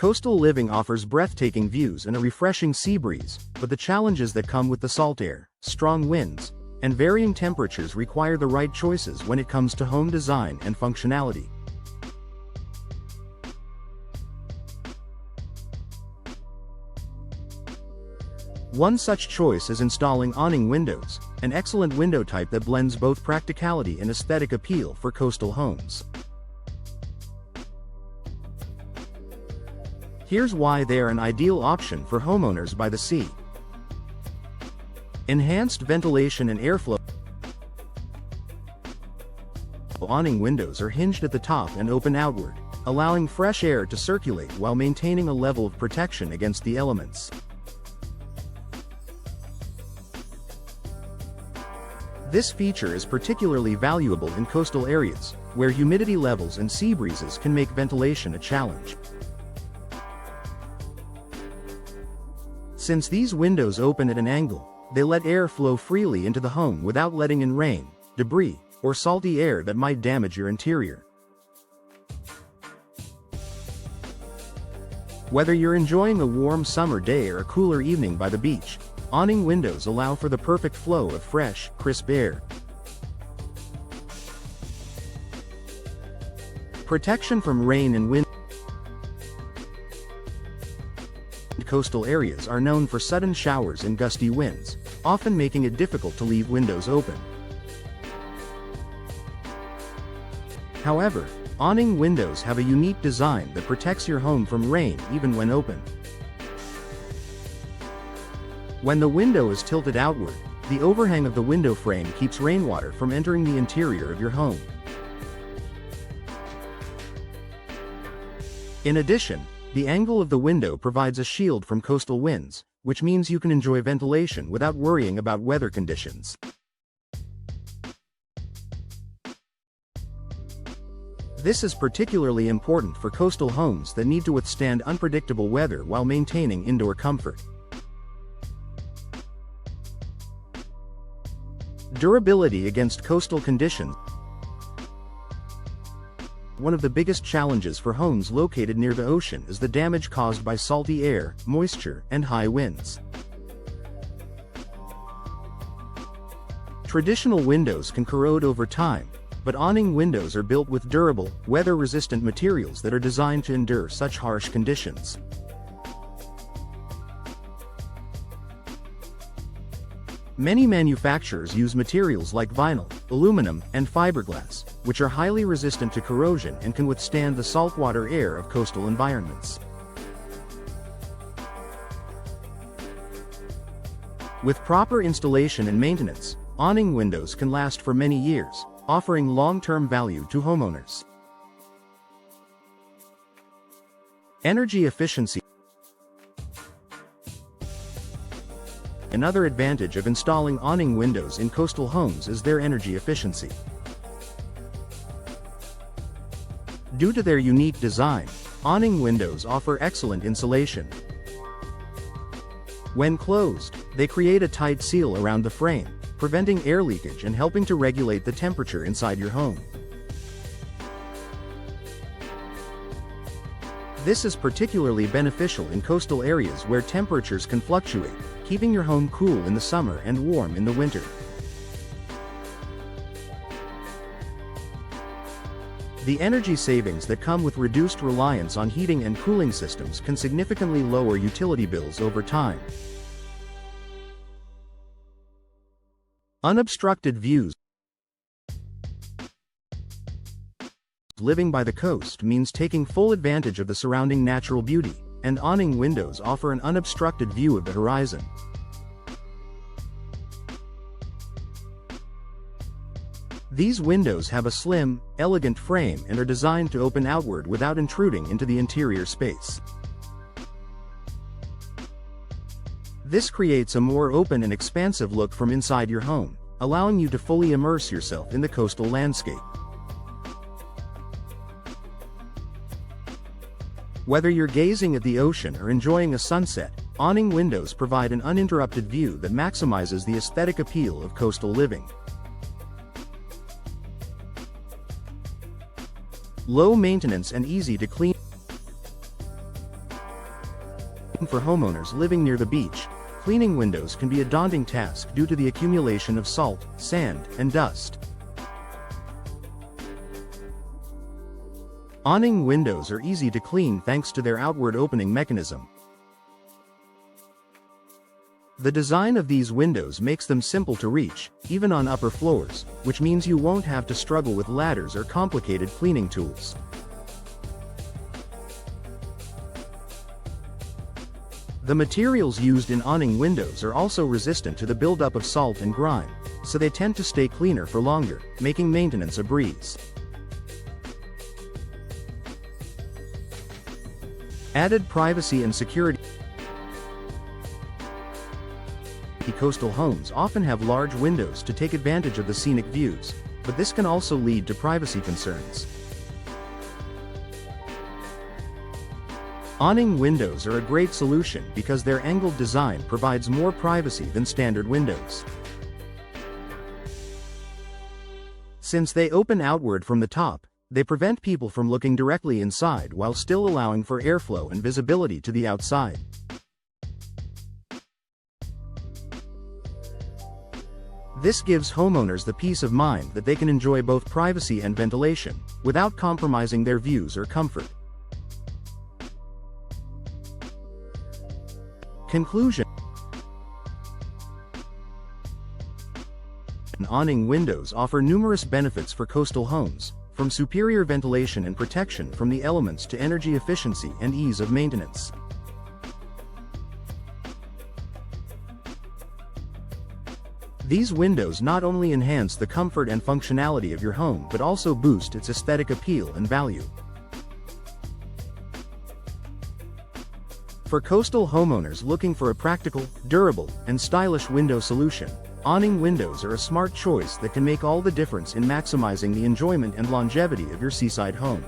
Coastal living offers breathtaking views and a refreshing sea breeze, but the challenges that come with the salt air, strong winds, and varying temperatures require the right choices when it comes to home design and functionality. One such choice is installing awning windows, an excellent window type that blends both practicality and aesthetic appeal for coastal homes. Here's why they are an ideal option for homeowners by the sea. Enhanced ventilation and airflow. Awning windows are hinged at the top and open outward, allowing fresh air to circulate while maintaining a level of protection against the elements. This feature is particularly valuable in coastal areas, where humidity levels and sea breezes can make ventilation a challenge. Since these windows open at an angle, they let air flow freely into the home without letting in rain, debris, or salty air that might damage your interior. Whether you're enjoying a warm summer day or a cooler evening by the beach, awning windows allow for the perfect flow of fresh, crisp air. Protection from rain and wind. Coastal areas are known for sudden showers and gusty winds, often making it difficult to leave windows open. However, awning windows have a unique design that protects your home from rain even when open. When the window is tilted outward, the overhang of the window frame keeps rainwater from entering the interior of your home. In addition, the angle of the window provides a shield from coastal winds, which means you can enjoy ventilation without worrying about weather conditions. This is particularly important for coastal homes that need to withstand unpredictable weather while maintaining indoor comfort. Durability against coastal conditions. One of the biggest challenges for homes located near the ocean is the damage caused by salty air, moisture, and high winds. Traditional windows can corrode over time, but awning windows are built with durable, weather-resistant materials that are designed to endure such harsh conditions. Many manufacturers use materials like vinyl, aluminum, and fiberglass, which are highly resistant to corrosion and can withstand the saltwater air of coastal environments. With proper installation and maintenance, awning windows can last for many years, offering long-term value to homeowners. Energy efficiency. Another advantage of installing awning windows in coastal homes is their energy efficiency. Due to their unique design, awning windows offer excellent insulation. When closed, they create a tight seal around the frame, preventing air leakage and helping to regulate the temperature inside your home. This is particularly beneficial in coastal areas where temperatures can fluctuate, keeping your home cool in the summer and warm in the winter. The energy savings that come with reduced reliance on heating and cooling systems can significantly lower utility bills over time. Unobstructed views. Living by the coast means taking full advantage of the surrounding natural beauty, and awning windows offer an unobstructed view of the horizon. These windows have a slim, elegant frame and are designed to open outward without intruding into the interior space. This creates a more open and expansive look from inside your home, allowing you to fully immerse yourself in the coastal landscape. Whether you're gazing at the ocean or enjoying a sunset, awning windows provide an uninterrupted view that maximizes the aesthetic appeal of coastal living. Low maintenance and easy to clean. For homeowners living near the beach, cleaning windows can be a daunting task due to the accumulation of salt, sand, and dust. Awning windows are easy to clean thanks to their outward opening mechanism. The design of these windows makes them simple to reach, even on upper floors, which means you won't have to struggle with ladders or complicated cleaning tools. The materials used in awning windows are also resistant to the buildup of salt and grime, so they tend to stay cleaner for longer, making maintenance a breeze. Added privacy and security. Coastal homes often have large windows to take advantage of the scenic views, but this can also lead to privacy concerns. Awning windows are a great solution because their angled design provides more privacy than standard windows. Since they open outward from the top, they prevent people from looking directly inside while still allowing for airflow and visibility to the outside. This gives homeowners the peace of mind that they can enjoy both privacy and ventilation, without compromising their views or comfort. Conclusion. Awning windows offer numerous benefits for coastal homes, from superior ventilation and protection from the elements to energy efficiency and ease of maintenance. These windows not only enhance the comfort and functionality of your home but also boost its aesthetic appeal and value. For coastal homeowners looking for a practical, durable, and stylish window solution, awning windows are a smart choice that can make all the difference in maximizing the enjoyment and longevity of your seaside home.